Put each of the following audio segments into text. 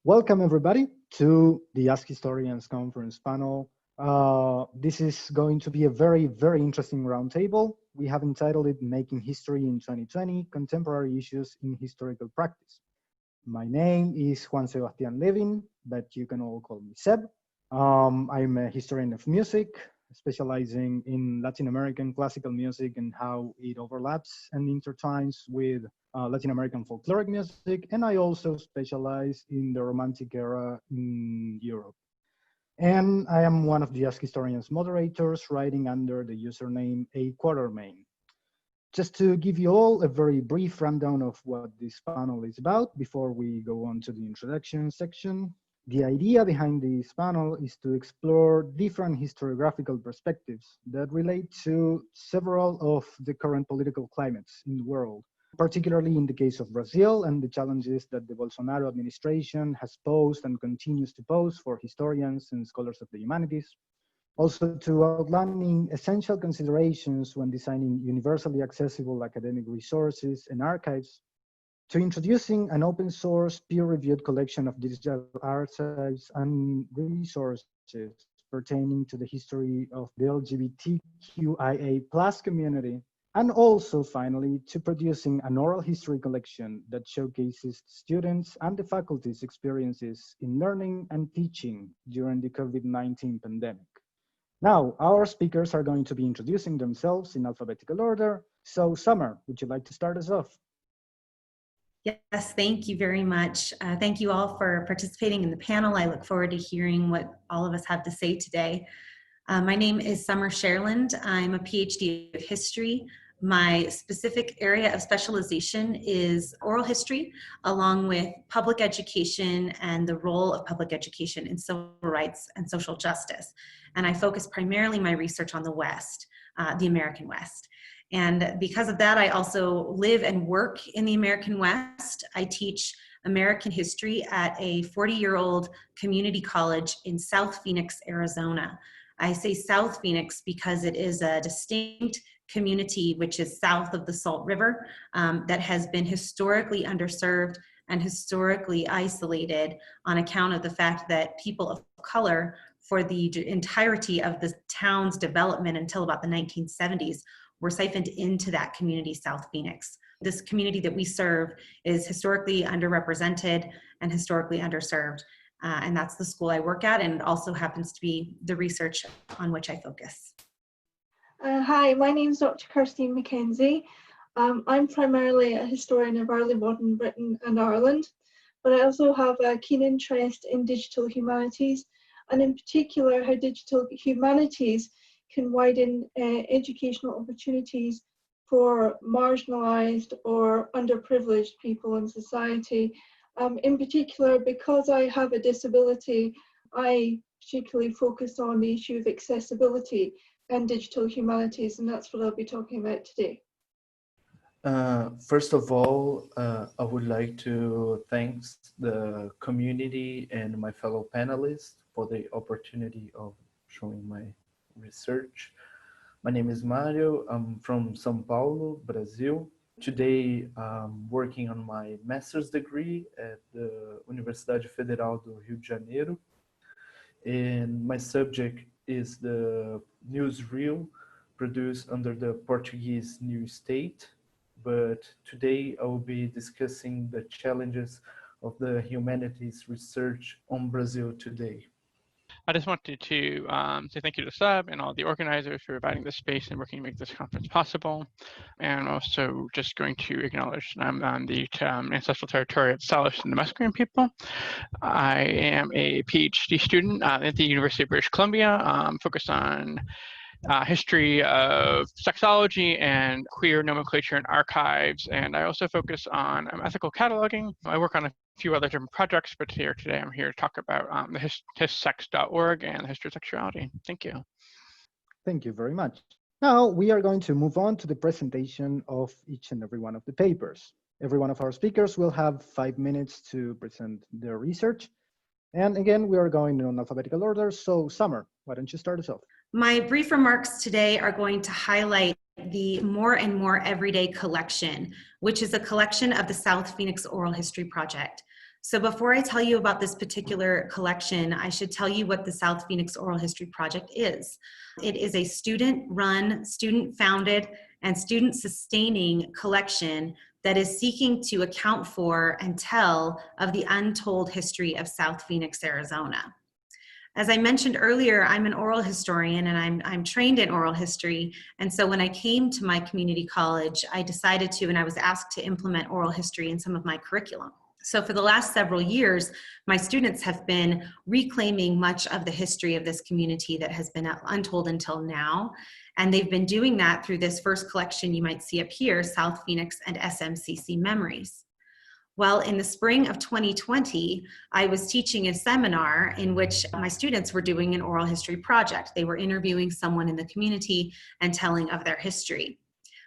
Welcome everybody to the Ask Historians conference panel. This is going to be a very, very interesting roundtable. We have entitled it Making History in 2020, Contemporary Issues in Historical Practice. My name is Juan Sebastián Lewin, but you can all call me Seb. I'm a historian of music, specializing in Latin American classical music and how it overlaps and intertwines with Latin American folkloric music. And I also specialize in the Romantic era in Europe. And I am one of the Ask Historians moderators, writing under the username A_Quatermain. Just to give you all a very brief rundown of what this panel is about before we go on to the introduction section. The idea behind this panel is to explore different historiographical perspectives that relate to several of the current political climates in the world, particularly in the case of Brazil and the challenges that the Bolsonaro administration has posed and continues to pose for historians and scholars of the humanities. Also to outlining essential considerations when designing universally accessible academic resources and archives, to introducing an open source peer-reviewed collection of digital archives and resources pertaining to the history of the LGBTQIA+ community, and also finally to producing an oral history collection that showcases students and the faculty's experiences in learning and teaching during the COVID-19 pandemic. Now, our speakers are going to be introducing themselves in alphabetical order. So Summer, would you like to start us off? Yes, thank you very much. Thank you all for participating in the panel. I look forward to hearing what all of us have to say today. My name is Summer Sherland. I'm a PhD of history. My specific area of specialization is oral history, along with public education and the role of public education in civil rights and social justice. And I focus primarily my research on the West, the American West. And because of that, I also live and work in the American West. I teach American history at a 40-year-old community college in South Phoenix, Arizona. I say South Phoenix because it is a distinct community which is south of the Salt River that has been historically underserved and historically isolated on account of the fact that people of color, for the entirety of the town's development until about the 1970s, were siphoned into that community, South Phoenix. This community that we serve is historically underrepresented and historically underserved. And that's the school I work at, and it also happens to be the research on which I focus. Hi, my name is Dr. Kirsteen MacKenzie. I'm primarily a historian of early modern Britain and Ireland, but I also have a keen interest in digital humanities, and in particular how digital humanities can widen educational opportunities for marginalized or underprivileged people in society. In particular, because I have a disability, I particularly focus on the issue of accessibility and digital humanities, and that's what I'll be talking about today. First of all, I would like to thank the community and my fellow panelists for the opportunity of showing my research. My name is Mário. I'm from São Paulo, Brazil. Today, I'm working on my master's degree at the Universidade Federal do Rio de Janeiro. And my subject is the newsreel produced under the Portuguese New State. But today I will be discussing the challenges of the humanities research on Brazil today. I just wanted to say thank you to Seb and all the organizers for providing this space and working to make this conference possible. And also just going to acknowledge I'm on the ancestral territory of Salish and the Musqueam people. I am a PhD student at the University of British Columbia, focused on history of sexology and queer nomenclature and archives. And I also focus on ethical cataloging. I work on a few other different projects, but today I'm here to talk about the hissex.org and the history of sexuality. Thank you. Thank you very much. Now we are going to move on to the presentation of each and every one of the papers. Every one of our speakers will have 5 minutes to present their research. And again, we are going in alphabetical order. So Summer, why don't you start us off? My brief remarks today are going to highlight the More and More Everyday collection, which is a collection of the South Phoenix Oral History Project. So before I tell you about this particular collection, I should tell you what the South Phoenix Oral History Project is. It is a student-run, student-founded, and student-sustaining collection that is seeking to account for and tell of the untold history of South Phoenix, Arizona. As I mentioned earlier, I'm an oral historian and I'm trained in oral history. And so when I came to my community college, I decided to, and I was asked to implement oral history in some of my curriculum. So for the last several years, my students have been reclaiming much of the history of this community that has been untold until now. And they've been doing that through this first collection you might see up here, South Phoenix and SMCC Memories. Well, in the spring of 2020, I was teaching a seminar in which my students were doing an oral history project. They were interviewing someone in the community and telling of their history.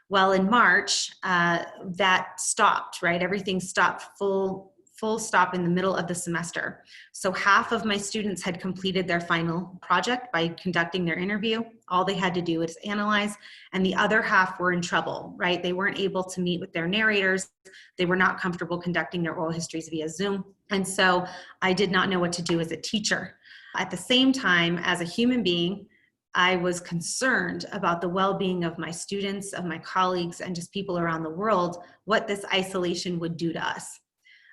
Well, in March, that stopped, right? Everything stopped, full stop in the middle of the semester. So half of my students had completed their final project by conducting their interview. All they had to do was analyze, and the other half were in trouble, right? They weren't able to meet with their narrators. They were not comfortable conducting their oral histories via Zoom. And so I did not know what to do as a teacher. At the same time, as a human being, I was concerned about the well-being of my students, of my colleagues, and just people around the world, what this isolation would do to us.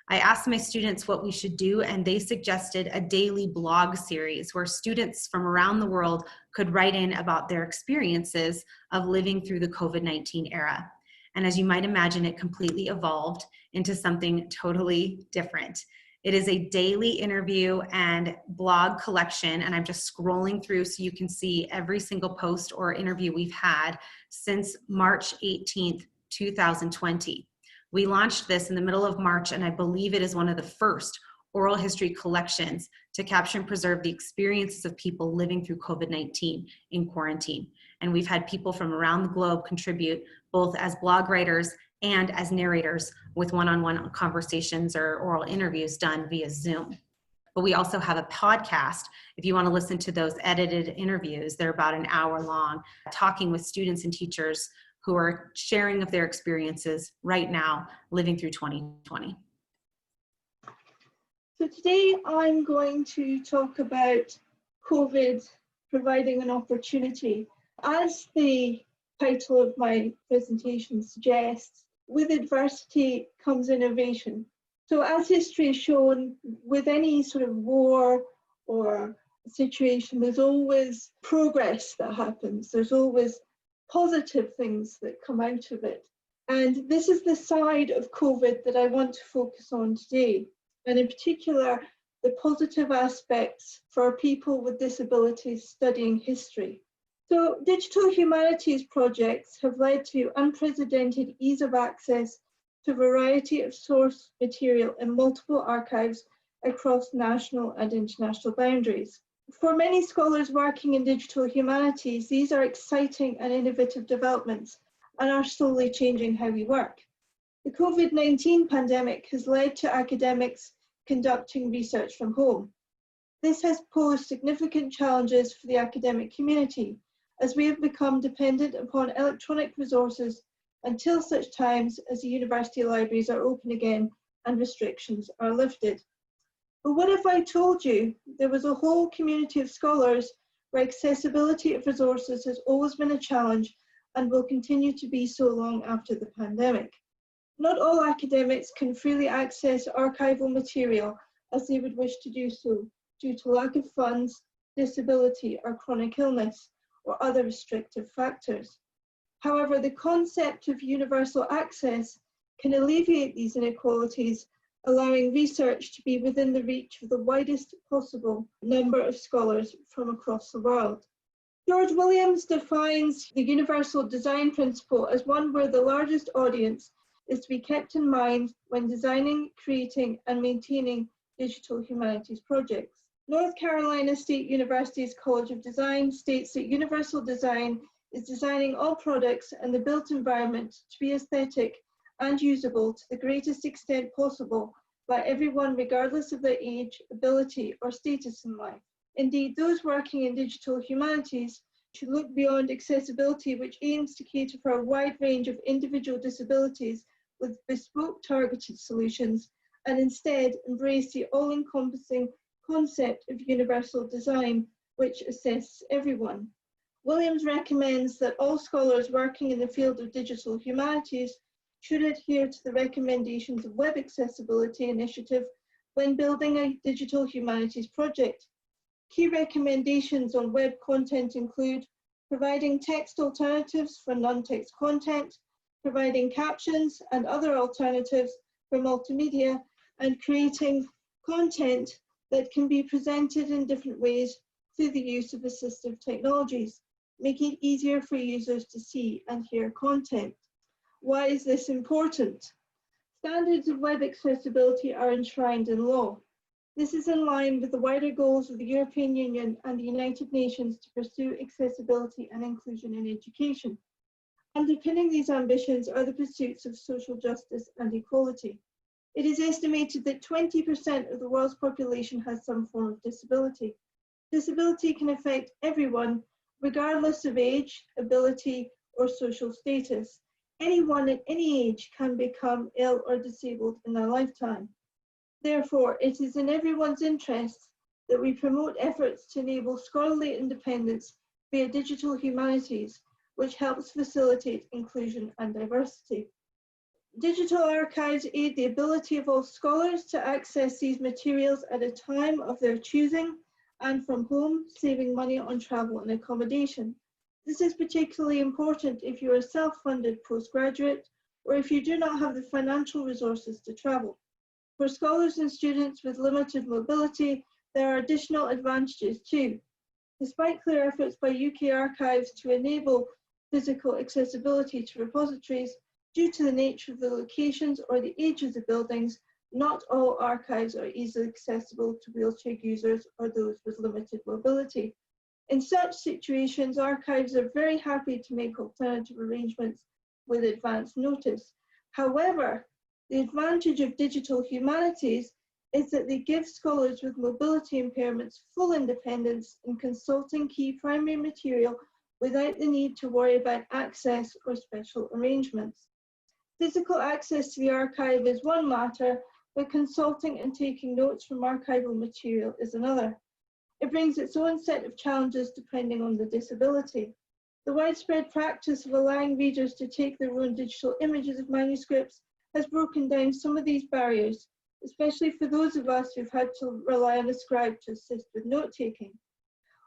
I asked my students what we should do, and they suggested a daily blog series where students from around the world could write in about their experiences of living through the COVID-19 era. And as you might imagine, it completely evolved into something totally different. It is a daily interview and blog collection, and I'm just scrolling through so you can see every single post or interview we've had since March 18th, 2020. We launched this in the middle of March, and I believe it is one of the first oral history collections to capture and preserve the experiences of people living through COVID-19 in quarantine. And we've had people from around the globe contribute both as blog writers and as narrators with one-on-one conversations or oral interviews done via Zoom. But we also have a podcast. If you want to listen to those edited interviews, they're about an hour long, talking with students and teachers who are sharing of their experiences right now living through 2020. So today I'm going to talk about COVID providing an opportunity. As the title of my presentation suggests, with adversity comes innovation. So as history has shown, with any sort of war or situation, there's always progress that happens. There's always positive things that come out of it. And this is the side of COVID that I want to focus on today. And in particular, the positive aspects for people with disabilities studying history. So digital humanities projects have led to unprecedented ease of access to a variety of source material in multiple archives across national and international boundaries. For many scholars working in digital humanities, these are exciting and innovative developments and are slowly changing how we work. The COVID-19 pandemic has led to academics conducting research from home. This has posed significant challenges for the academic community, as we have become dependent upon electronic resources until such times as the university libraries are open again and restrictions are lifted. But what if I told you there was a whole community of scholars where accessibility of resources has always been a challenge and will continue to be so long after the pandemic? Not all academics can freely access archival material as they would wish to do so due to lack of funds, disability or chronic illness or other restrictive factors. However, the concept of universal access can alleviate these inequalities, allowing research to be within the reach of the widest possible number of scholars from across the world. George Williams defines the universal design principle as one where the largest audience is to be kept in mind when designing, creating, and maintaining digital humanities projects. North Carolina State University's College of Design states that universal design is designing all products and the built environment to be aesthetic and usable to the greatest extent possible by everyone regardless of their age, ability, or status in life. Indeed, those working in digital humanities should look beyond accessibility, which aims to cater for a wide range of individual disabilities with bespoke targeted solutions, and instead embrace the all-encompassing concept of universal design, which assists everyone. Williams recommends that all scholars working in the field of digital humanities should adhere to the recommendations of Web Accessibility Initiative when building a digital humanities project. Key recommendations on web content include providing text alternatives for non-text content, providing captions and other alternatives for multimedia, and creating content that can be presented in different ways through the use of assistive technologies, making it easier for users to see and hear content. Why is this important? Standards of web accessibility are enshrined in law. This is in line with the wider goals of the European Union and the United Nations to pursue accessibility and inclusion in education. Underpinning these ambitions are the pursuits of social justice and equality. It is estimated that 20% of the world's population has some form of disability. Disability can affect everyone, regardless of age, ability, or social status. Anyone at any age can become ill or disabled in their lifetime. Therefore, it is in everyone's interests that we promote efforts to enable scholarly independence via digital humanities, which helps facilitate inclusion and diversity. Digital archives aid the ability of all scholars to access these materials at a time of their choosing and from home, saving money on travel and accommodation. This is particularly important if you are self-funded postgraduate or if you do not have the financial resources to travel. For scholars and students with limited mobility, there are additional advantages too. Despite clear efforts by UK archives to enable physical accessibility to repositories, due to the nature of the locations or the ages of buildings, not all archives are easily accessible to wheelchair users or those with limited mobility. In such situations, archives are very happy to make alternative arrangements with advance notice. However, the advantage of digital humanities is that they give scholars with mobility impairments full independence in consulting key primary material without the need to worry about access or special arrangements. Physical access to the archive is one matter, but consulting and taking notes from archival material is another. It brings its own set of challenges depending on the disability. The widespread practice of allowing readers to take their own digital images of manuscripts has broken down some of these barriers, especially for those of us who've had to rely on a scribe to assist with note-taking.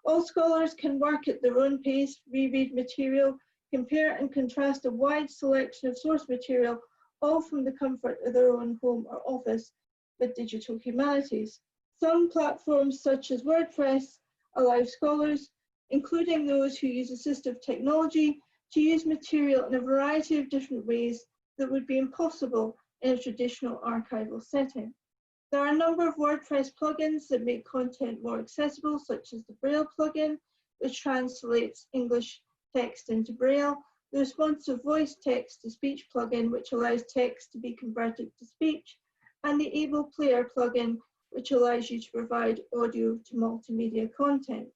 All scholars can work at their own pace, reread material, compare and contrast a wide selection of source material, all from the comfort of their own home or office with digital humanities. Some platforms such as Wordpress allow scholars, including those who use assistive technology, to use material in a variety of different ways that would be impossible in a traditional archival setting. There are a number of WordPress plugins that make content more accessible, such as the Braille plugin, which translates English text into Braille, the responsive voice text-to-speech plugin, which allows text to be converted to speech, and the Able Player plugin, which allows you to provide audio to multimedia content.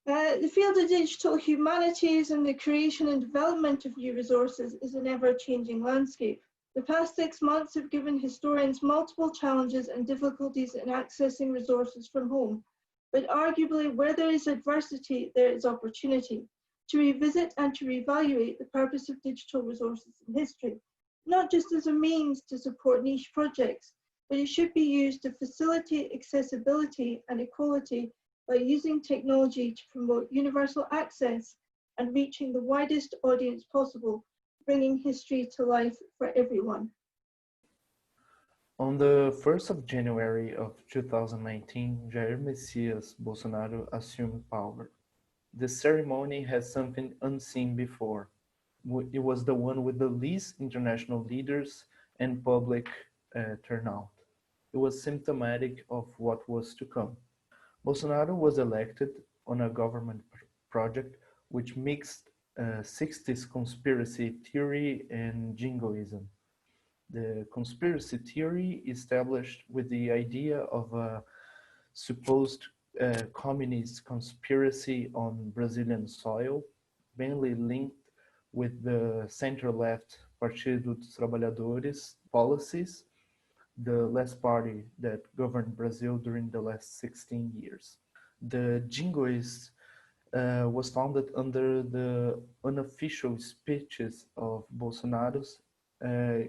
The field of digital humanities and the creation and development of new resources is an ever-changing landscape. The past 6 months have given historians multiple challenges and difficulties in accessing resources from home, but arguably where there is adversity, there is opportunity to revisit and to reevaluate the purpose of digital resources in history, not just as a means to support niche projects, but it should be used to facilitate accessibility and equality by using technology to promote universal access and reaching the widest audience possible, bringing history to life for everyone. On the 1st of January of 2019, Jair Messias Bolsonaro assumed power. The ceremony has something unseen before. It was the one with the least international leaders and public turnout. It was symptomatic of what was to come. Bolsonaro was elected on a government project which mixed 60s conspiracy theory and jingoism. The conspiracy theory established with the idea of a supposed communist conspiracy on Brazilian soil, mainly linked with the center-left Partido dos Trabalhadores policies, the last party that governed Brazil during the last 16 years. The Jingoist was founded under the unofficial speeches of Bolsonaro's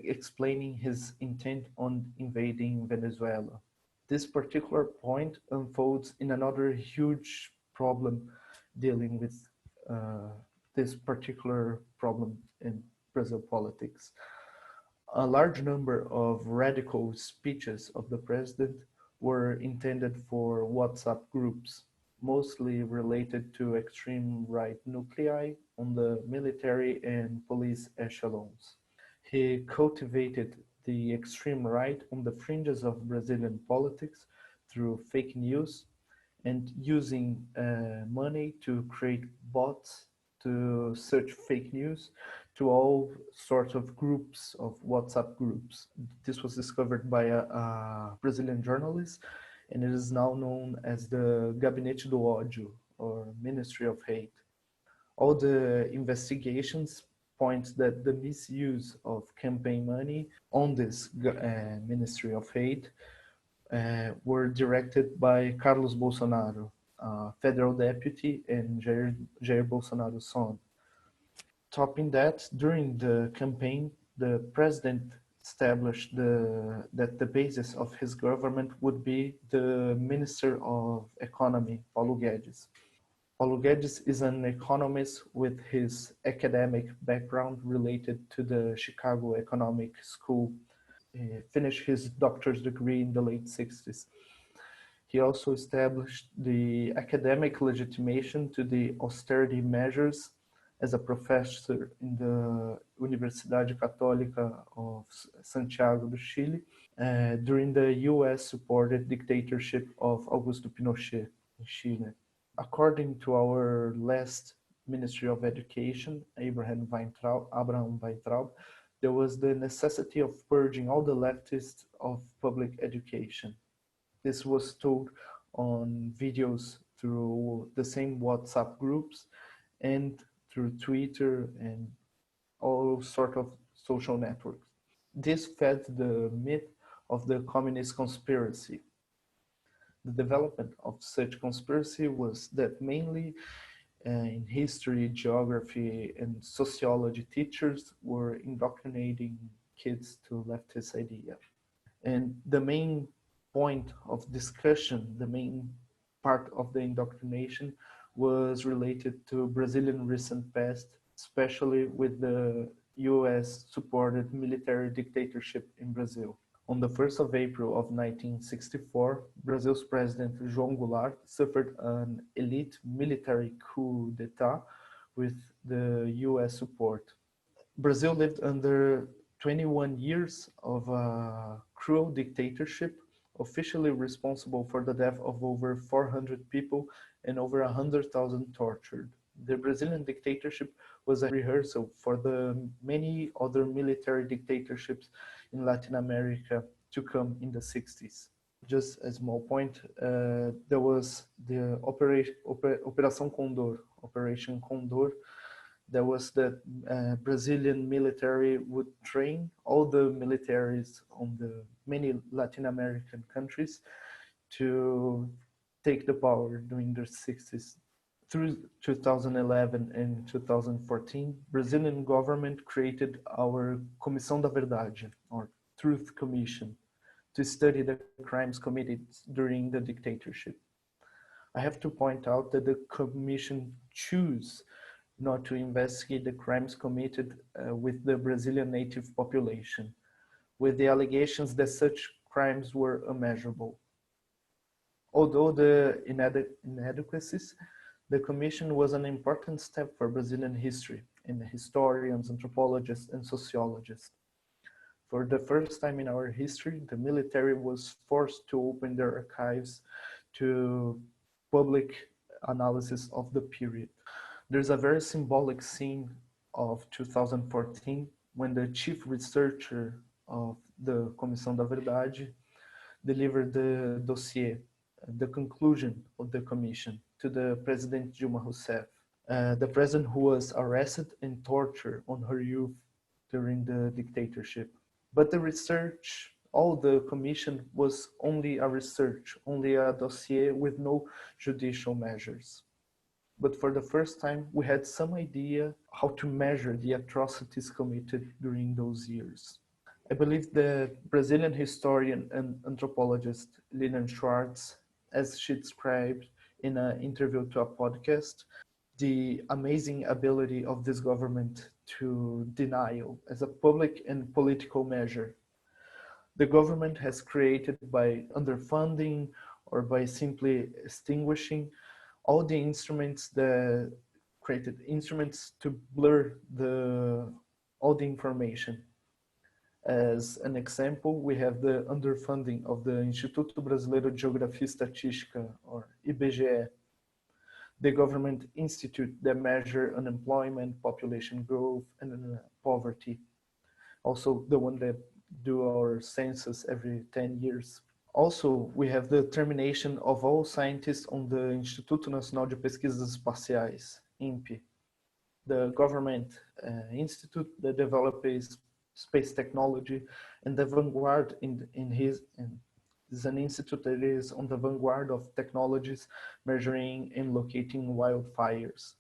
explaining his intent on invading Venezuela. This particular point unfolds in another huge problem dealing with this particular problem in Brazil politics. A large number of radical speeches of the president were intended for WhatsApp groups, mostly related to extreme right nuclei on the military and police echelons. He cultivated the extreme right on the fringes of Brazilian politics through fake news and using money to create bots to search fake news to all sorts of groups, of WhatsApp groups. This was discovered by a Brazilian journalist, and it is now known as the Gabinete do Ódio, or Ministry of Hate. All the investigations point that the misuse of campaign money on this Ministry of Hate were directed by Carlos Bolsonaro, federal deputy and Jair Bolsonaro's son. Topping that, during the campaign, the president established that the basis of his government would be the Minister of Economy, Paulo Guedes. Paulo Guedes is an economist with his academic background related to the Chicago Economic School. He finished his doctor's degree in the late 60s. He also established the academic legitimation to the austerity measures as a professor in the Universidade Católica of Santiago do Chile during the US-supported dictatorship of Augusto Pinochet in Chile. According to our last Ministry of Education, Abraham Weintraub, there was the necessity of purging all the leftists of public education. This was told on videos through the same WhatsApp groups and through Twitter and all sorts of social networks. This fed the myth of the communist conspiracy. The development of such conspiracy was that mainly in history, geography, and sociology teachers were indoctrinating kids to leftist idea. And the main point of discussion, the main part of the indoctrination was related to Brazilian recent past, especially with the US-supported military dictatorship in Brazil. On the 1st of April of 1964, Brazil's President João Goulart suffered an elite military coup d'etat with the US support. Brazil lived under 21 years of a cruel dictatorship, officially responsible for the death of over 400 people and over 100,000 tortured. The Brazilian dictatorship was a rehearsal for the many other military dictatorships in Latin America to come in the 60s. Just a small point, there was the Operation Condor. There was that Brazilian military would train all the militaries on the many Latin American countries to take the power during the 60s. Through 2011 and 2014, Brazilian government created our Comissão da Verdade, or Truth Commission, to study the crimes committed during the dictatorship. I have to point out that the commission chose not to investigate the crimes committed with the Brazilian native population, with the allegations that such crimes were unmeasurable. Although the inadequacies, the commission was an important step for Brazilian history and historians, anthropologists, and sociologists. For the first time in our history, the military was forced to open their archives to public analysis of the period. There's a very symbolic scene of 2014 when the chief researcher of the Comissão da Verdade delivered the dossier, the conclusion of the commission, to the President Dilma Rousseff, the president who was arrested and tortured on her youth during the dictatorship. But the research all the commission was only a research, only a dossier with no judicial measures. But for the first time, we had some idea how to measure the atrocities committed during those years. I believe the Brazilian historian and anthropologist Lilian Schwartz, as she described in an interview to a podcast, the amazing ability of this government to denial as a public and political measure. The government has created by underfunding or by simply extinguishing all the instruments that created instruments to blur all the information. As an example, we have the underfunding of the Instituto Brasileiro de Geografia e Estatística, or IBGE, the government institute that measure unemployment, population growth, and poverty. Also the one that do our census every 10 years. Also, we have the termination of all scientists on the Instituto Nacional de Pesquisas Espaciais, INPE, the government institute that develops space technology and the vanguard is an institute that is on the vanguard of technologies measuring and locating wildfires.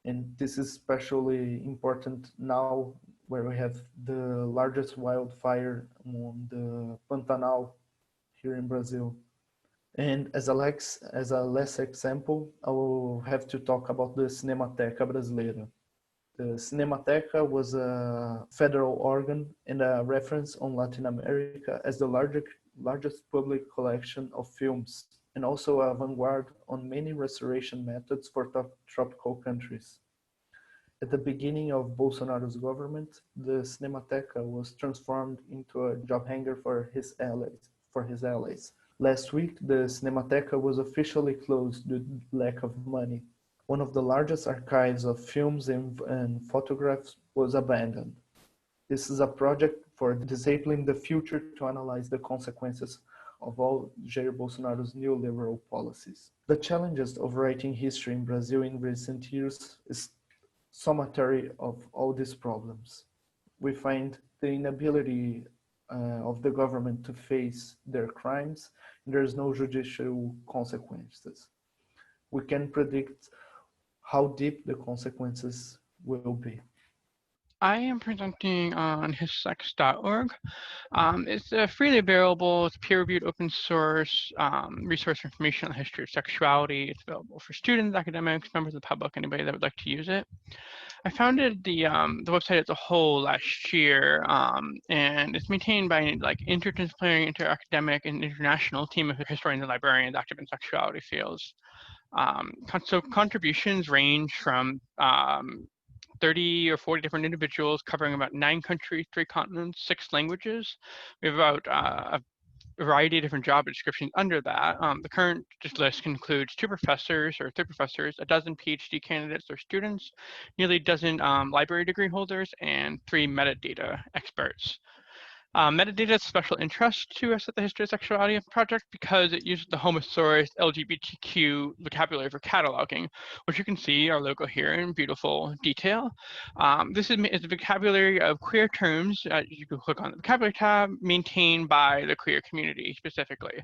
And this is especially important now where we have the largest wildfire on the Pantanal here in Brazil. And as a last example, I will have to talk about the Cinemateca Brasileira. The Cinemateca was a federal organ and a reference on Latin America as the largest public collection of films, and also a vanguard on many restoration methods for tropical countries. At the beginning of Bolsonaro's government, the Cinemateca was transformed into a job hangar for his allies. Last week, the Cinemateca was officially closed due to lack of money. One of the largest archives of films and photographs was abandoned. This is a project for disabling the future to analyze the consequences of all Jair Bolsonaro's neoliberal policies. The challenges of writing history in Brazil in recent years is summatory of all these problems. We find the inability of the government to face their crimes, and there is no judicial consequences. We can predict how deep the consequences will be. I am presenting on hissex.org. It's a freely available, it's peer-reviewed, open source resource for information on the history of sexuality. It's available for students, academics, members of the public, anybody that would like to use it. I founded the website as a whole last year, and it's maintained by an interdisciplinary, inter-academic, and international team of historians and librarians active in sexuality fields. So contributions range from 30 or 40 different individuals covering about 9 countries, 3 continents, 6 languages. We have about a variety of different job descriptions under that. The current list includes 2 professors or 3 professors, a dozen PhD candidates or students, nearly a dozen library degree holders, and 3 metadata experts. Metadata is a special interest to us at the History of Sexuality Project because it uses the homosaurus LGBTQ vocabulary for cataloging, which you can see our logo here in beautiful detail. This is the vocabulary of queer terms. You can click on the vocabulary tab, maintained by the queer community specifically.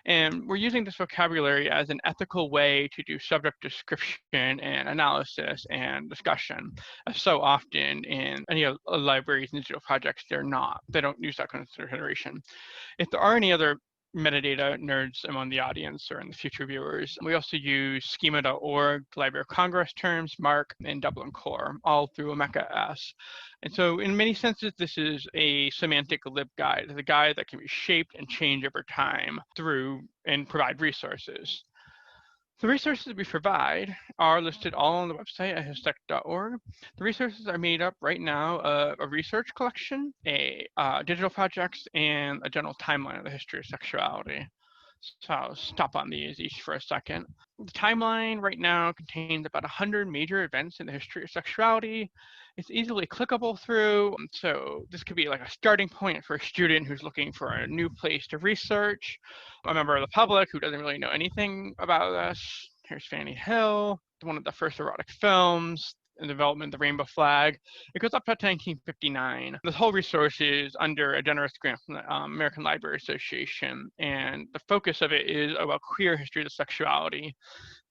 And we're using this vocabulary as an ethical way to do subject description and analysis and discussion. So often in any libraries and digital projects, they don't use that consideration. If there are any other metadata nerds among the audience or in the future viewers, we also use schema.org, Library of Congress terms, MARC, and Dublin Core, all through Omeka-S. And so in many senses, this is a semantic libguide. It's a guide that can be shaped and changed over time through and provide resources. The resources we provide are listed all on the website at hissex.org. The resources are made up right now of a research collection, digital projects, and a general timeline of the history of sexuality. So I'll stop on these each for a second. The timeline right now contains about 100 major events in the history of sexuality. It's easily clickable through, so this could be like a starting point for a student who's looking for a new place to research, a member of the public who doesn't really know anything about this. Here's Fanny Hill, one of the first erotic films, in development, the rainbow flag. It goes up to 1959. This whole resource is under a generous grant from the American Library Association, and the focus of it is about queer history of sexuality.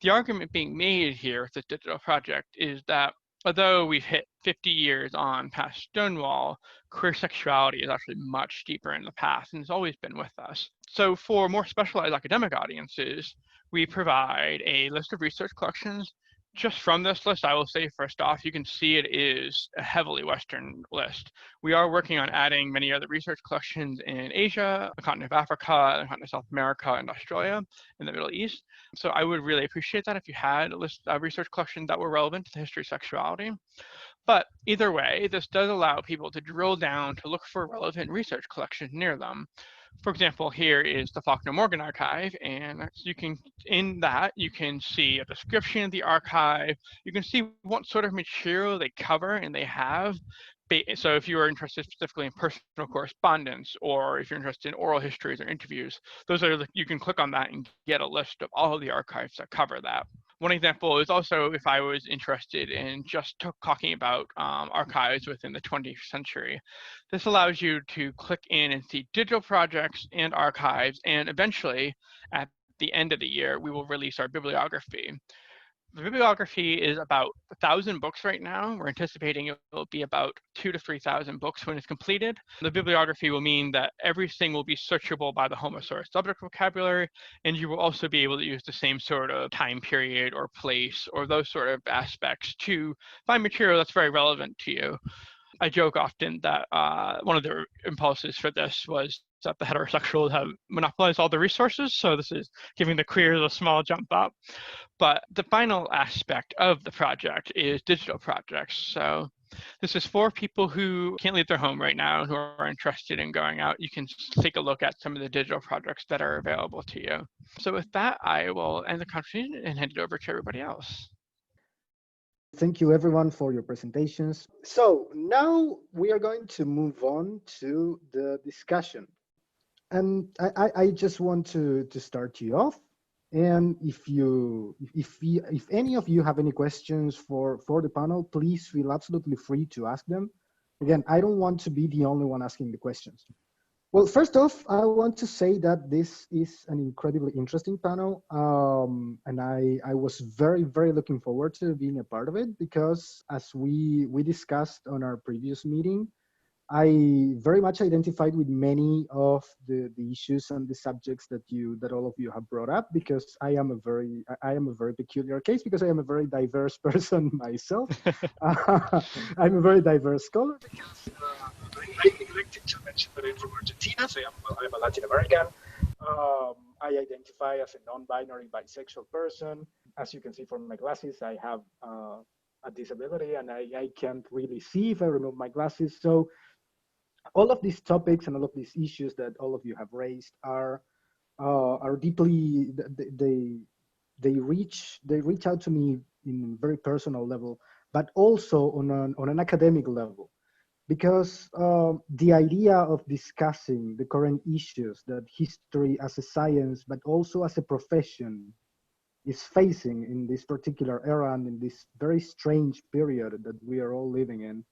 The argument being made here with this digital project is that although we've hit 50 years on past Stonewall, queer sexuality is actually much deeper in the past and has always been with us. So for more specialized academic audiences, we provide a list of research collections. Just from this list, I will say first off, you can see it is a heavily Western list. We are working on adding many other research collections in Asia, the continent of Africa, the continent of South America, and Australia, and the Middle East. So I would really appreciate that if you had a list of research collections that were relevant to the history of sexuality. But either way, this does allow people to drill down to look for relevant research collections near them. For example, here is the Faulkner Morgan Archive, and you can, in that, you can see a description of the archive. You can see what sort of material they cover and they have. So if you are interested specifically in personal correspondence, or if you're interested in oral histories or interviews, those are you can click on that and get a list of all of the archives that cover that. One example is also if I was interested in just talking about archives within the 20th century. This allows you to click in and see digital projects and archives, and eventually at the end of the year, we will release our bibliography. The bibliography is about 1,000 books right now. We're anticipating it will be about 2,000 to 3,000 books when it's completed. The bibliography will mean that everything will be searchable by the homosaurus subject vocabulary, and you will also be able to use the same sort of time period or place or those sort of aspects to find material that's very relevant to you. I joke often that one of the impulses for this was that the heterosexuals have monopolized all the resources, so this is giving the queers a small jump up. But the final aspect of the project is digital projects. So this is for people who can't leave their home right now, who are interested in going out. You can take a look at some of the digital projects that are available to you. So with that, I will end the conversation and hand it over to everybody else. Thank you everyone for your presentations. So now we are going to move on to the discussion. And I just want to start you off. And if any of you have any questions for the panel, please feel absolutely free to ask them. Again, I don't want to be the only one asking the questions. Well, first off, I want to say that this is an incredibly interesting panel. And I was very, very looking forward to being a part of it, because as we discussed on our previous meeting, I very much identified with many of the issues and the subjects that all of you have brought up, because I am a very peculiar case, because I am a very diverse person myself. I'm a very diverse scholar because I neglected to mention that I'm from Argentina, so I'm a Latin American. I identify as a non-binary bisexual person. As you can see from my glasses, I have a disability, and I can't really see if I remove my glasses. So all of these topics and all of these issues that all of you have raised are deeply, they reach out to me in a very personal level, but also on an academic level, because the idea of discussing the current issues that history as a science, but also as a profession, is facing in this particular era and in this very strange period that we are all living in.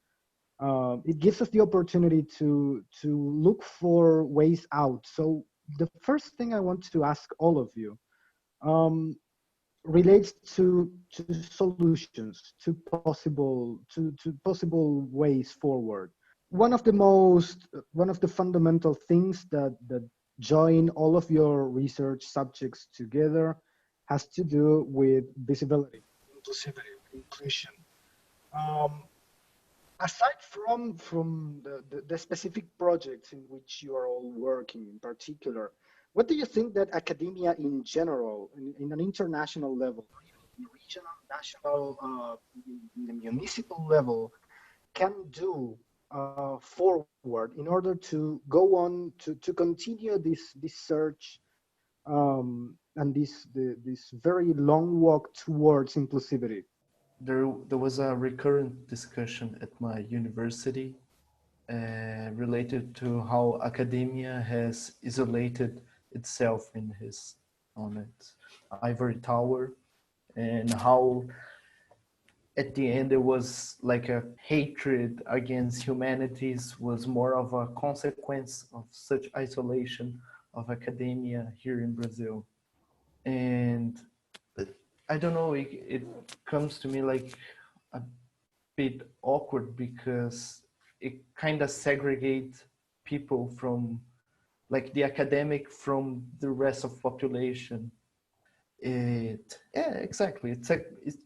It gives us the opportunity to look for ways out. So the first thing I want to ask all of you relates to solutions, to possible ways forward. One of the fundamental things that join all of your research subjects together has to do with visibility, inclusivity, inclusion. Aside from the specific projects in which you are all working in particular, what do you think that academia in general, in an international level, regional, national, in the municipal level, can do forward in order to go on to continue this search and this very long walk towards inclusivity? There was a recurrent discussion at my university related to how academia has isolated itself on its ivory tower, and how at the end it was like a hatred against humanities was more of a consequence of such isolation of academia here in Brazil. And I don't know, it comes to me like a bit awkward because it kind of segregates people from like the academic from the rest of population. Exactly. It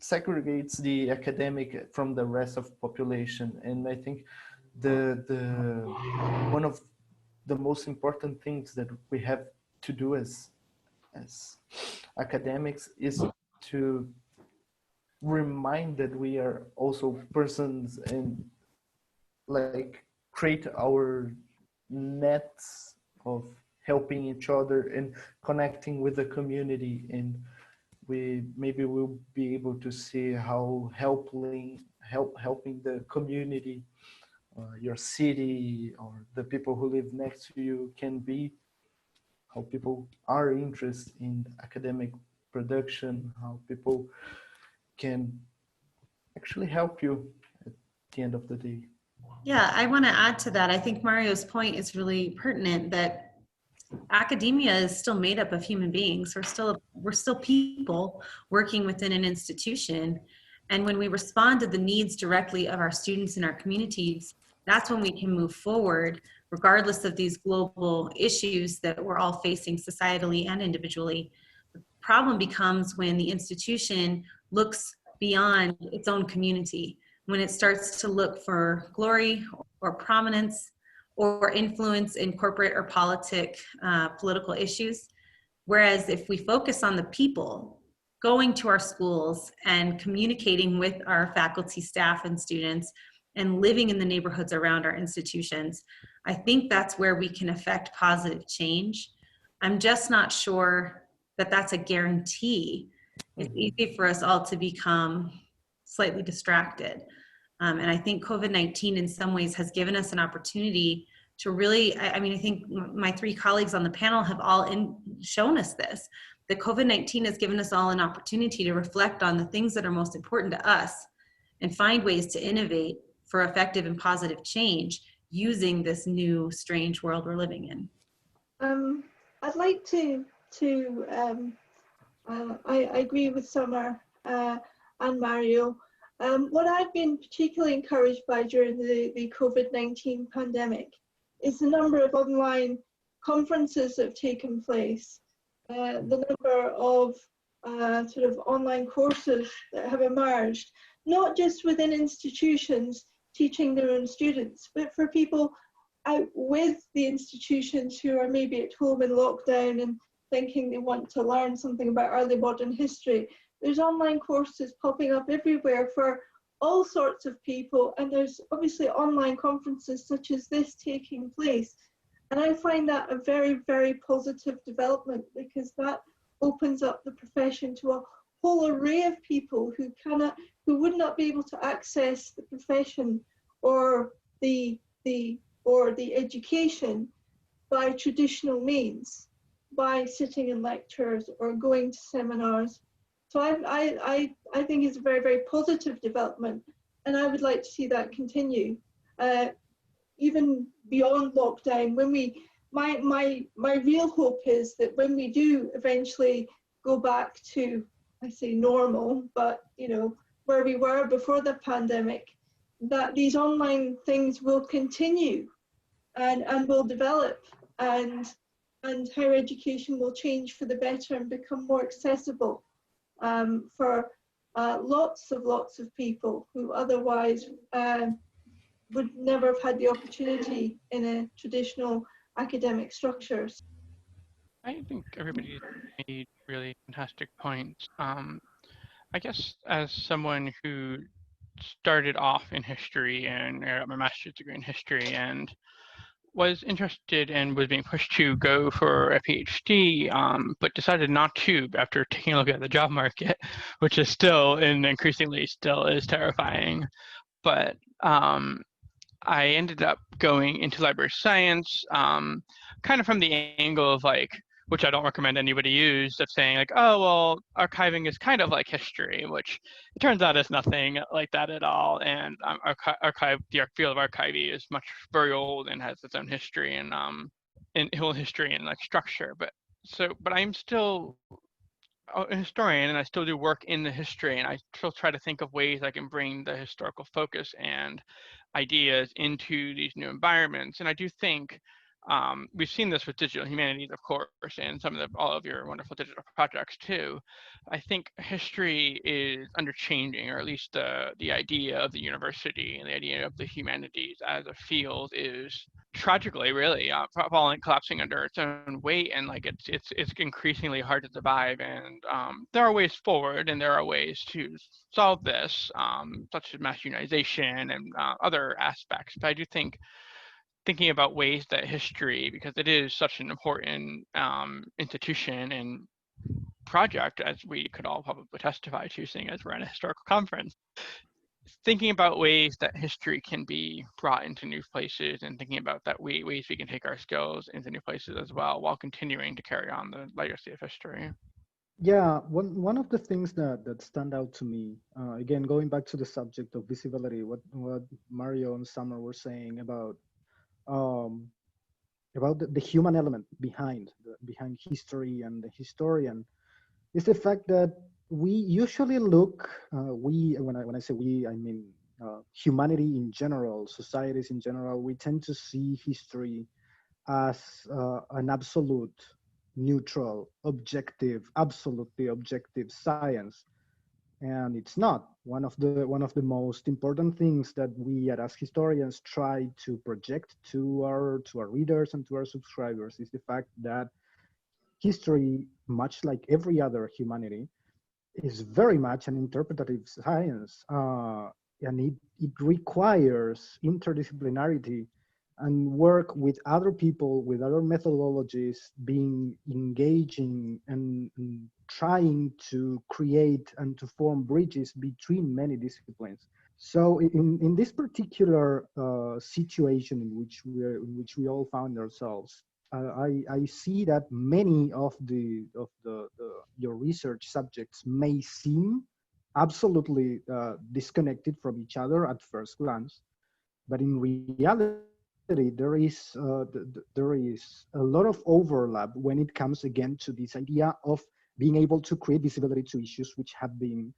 segregates the academic from the rest of population, and I think the one of the most important things that we have to do as academics is to remind that we are also persons and like create our nets of helping each other and connecting with the community, and maybe we'll be able to see how helping the community, your city, or the people who live next to you can be, how people are interested in academic production, how people can actually help you at the end of the day. Yeah, I want to add to that. I think Mario's point is really pertinent, that academia is still made up of human beings. We're still people working within an institution. And when we respond to the needs directly of our students and our communities, that's when we can move forward, regardless of these global issues that we're all facing societally and individually. The problem becomes when the institution looks beyond its own community, when it starts to look for glory or prominence or influence in corporate or political issues. Whereas if we focus on the people, going to our schools and communicating with our faculty, staff, and students, and living in the neighborhoods around our institutions, I think that's where we can affect positive change. I'm just not sure that that's a guarantee. It's easy for us all to become slightly distracted. And I think COVID-19 in some ways has given us an opportunity to really, I think my three colleagues on the panel have all shown us this, that COVID-19 has given us all an opportunity to reflect on the things that are most important to us and find ways to innovate for effective and positive change using this new strange world we're living in. I'd like to I agree with Summer and Mario. What I've been particularly encouraged by during the COVID-19 pandemic is the number of online conferences that have taken place, the number of sort of online courses that have emerged, not just within institutions teaching their own students, but for people out with the institutions who are maybe at home in lockdown and thinking they want to learn something about early modern history. There's online courses popping up everywhere for all sorts of people, and there's obviously online conferences such as this taking place. And I find that a very, very positive development, because that opens up the profession to a whole array of people who would not be able to access the profession or the education by traditional means, by sitting in lectures or going to seminars. So I think it's a very, very positive development, and I would like to see that continue, even beyond lockdown. When my real hope is that when we do eventually go back to, I say normal, but where we were before the pandemic, that these online things will continue and will develop, and higher education will change for the better and become more accessible for lots of people who otherwise would never have had the opportunity in a traditional academic structures. I think everybody made really fantastic points. I guess as someone who started off in history and got my master's degree in history and was interested and was being pushed to go for a PhD, but decided not to after taking a look at the job market, which is still and increasingly still is terrifying. But I ended up going into library science, kind of from the angle of like, which I don't recommend anybody use, of saying like, oh, well, archiving is kind of like history, which it turns out is nothing like that at all. And the field of archiving is very old and has its own history and whole history and like structure. But I'm still a historian, and I still do work in the history, and I still try to think of ways I can bring the historical focus and ideas into these new environments. And I do think we've seen this with digital humanities, of course, and all of your wonderful digital projects too. I think history is underchanging, or at least the idea of the university and the idea of the humanities as a field is tragically really collapsing under its own weight, and like it's increasingly hard to survive. And there are ways forward, and there are ways to solve this, such as mass unionization and other aspects. But I do think thinking about ways that history, because it is such an important institution and project, as we could all probably testify to, seeing as we're in a historical conference, thinking about ways that history can be brought into new places, and thinking about ways we can take our skills into new places as well, while continuing to carry on the legacy of history. Yeah, one of the things that stand out to me, again, going back to the subject of visibility, what Mario and Summer were saying about the human element behind history and the historian, is the fact that we usually look, when I say we, I mean humanity in general, societies in general, we tend to see history as an absolute, neutral, absolutely objective science. And it's not. One of the most important things that we at AskHistorians try to project to our readers and to our subscribers is the fact that history, much like every other humanity, is very much an interpretative science, and it requires interdisciplinarity and work with other people, with other methodologies, engaging and trying to create and to form bridges between many disciplines. So in this particular situation in which we all found ourselves, I see that many of your research subjects may seem absolutely disconnected from each other at first glance, but in reality, there is a lot of overlap when it comes again to this idea of being able to create visibility to issues which have been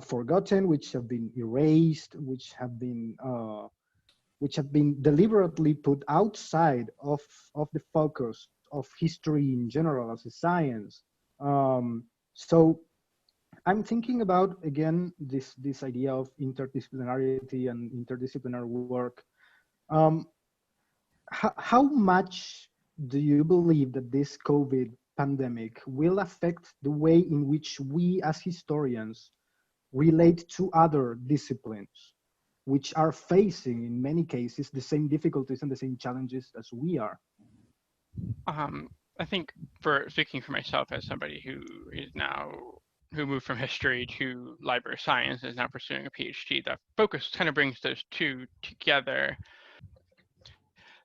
forgotten, which have been erased, which have been deliberately put outside of the focus of history in general as a science. So I'm thinking about, again, this idea of interdisciplinarity and interdisciplinary work. How much do you believe that this COVID pandemic will affect the way in which we as historians relate to other disciplines, which are facing, in many cases, the same difficulties and the same challenges as we are? I think, for speaking for myself as somebody who moved from history to library science, is now pursuing a PhD, that focus kind of brings those two together.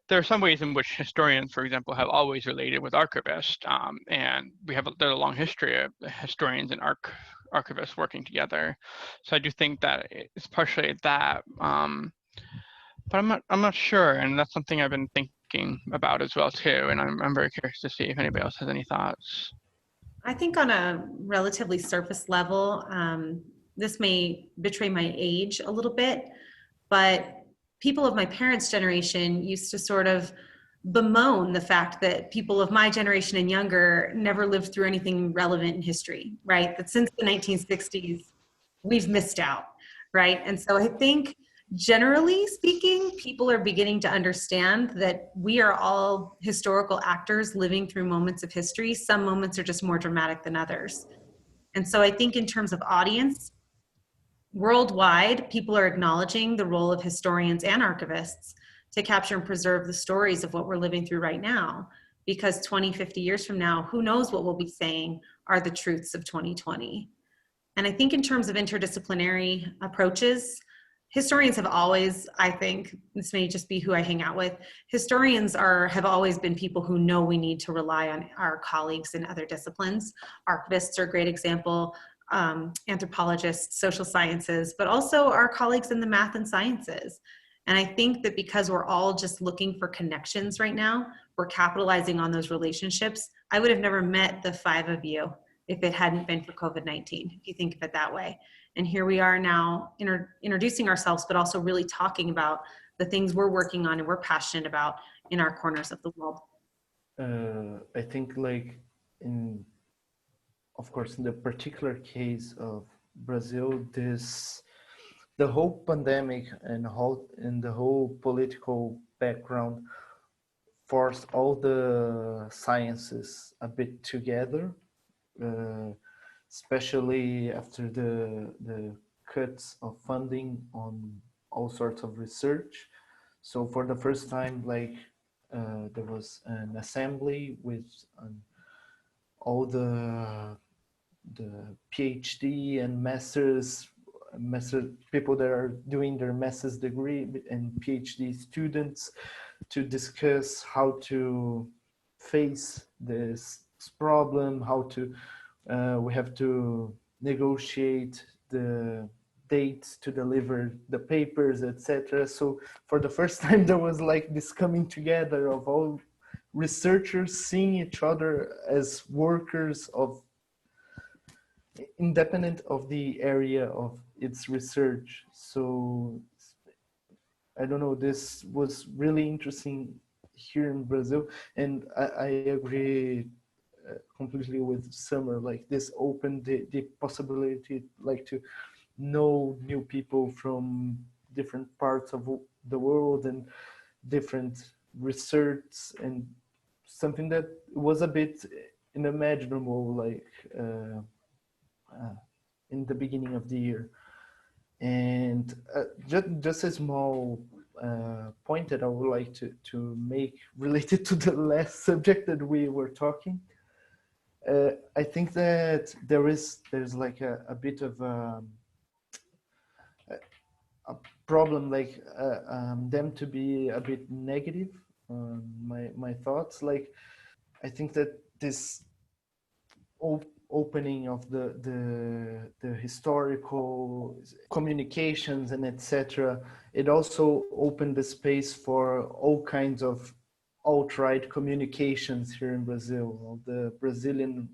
There are some ways in which historians, for example, have always related with archivists, and there's a long history of historians and archivists working together. So I do think that it's partially that, but I'm not sure, and that's something I've been thinking about as well too. And I'm very curious to see if anybody else has any thoughts. I think on a relatively surface level, this may betray my age a little bit, but people of my parents' generation used to sort of bemoan the fact that people of my generation and younger never lived through anything relevant in history, right? That since the 1960s, we've missed out, right? And so I think, generally speaking, people are beginning to understand that we are all historical actors living through moments of history. Some moments are just more dramatic than others. And so I think in terms of audience, worldwide, people are acknowledging the role of historians and archivists to capture and preserve the stories of what we're living through right now. Because 20, 50 years from now, who knows what we'll be saying are the truths of 2020. And I think in terms of interdisciplinary approaches, historians have always, I think, this may just be who I hang out with, historians have always been people who know we need to rely on our colleagues in other disciplines. Archivists are a great example, anthropologists, social sciences, but also our colleagues in the math and sciences. And I think that because we're all just looking for connections right now, we're capitalizing on those relationships. I would have never met the 5 of you if it hadn't been for COVID-19, if you think of it that way. And here we are now introducing ourselves, but also really talking about the things we're working on and we're passionate about in our corners of the world. I think like of course, in the particular case of Brazil, the whole pandemic and the whole political background forced all the sciences a bit together, especially after the cuts of funding on all sorts of research. So for the first time, like there was an assembly with all the PhD and master's people that are doing their master's degree and PhD students to discuss how to face this problem, how to we have to negotiate the dates to deliver the papers, etc. So for the first time there was like this coming together of all researchers seeing each other as workers of independent of the area of its research. So I don't know, this was really interesting here in Brazil, and I agree completely with Summer. Like this opened the possibility like to know new people from different parts of the world and different research, and something that was a bit unimaginable like in the beginning of the year. And just a small point that I would like to make related to the last subject that we were talking. I think that there's like a bit of a problem, like them to be a bit negative on my thoughts. Like I think that this opening of the historical communications and etc., it also opened the space for all kinds of alt-right communications here in Brazil. The Brazilian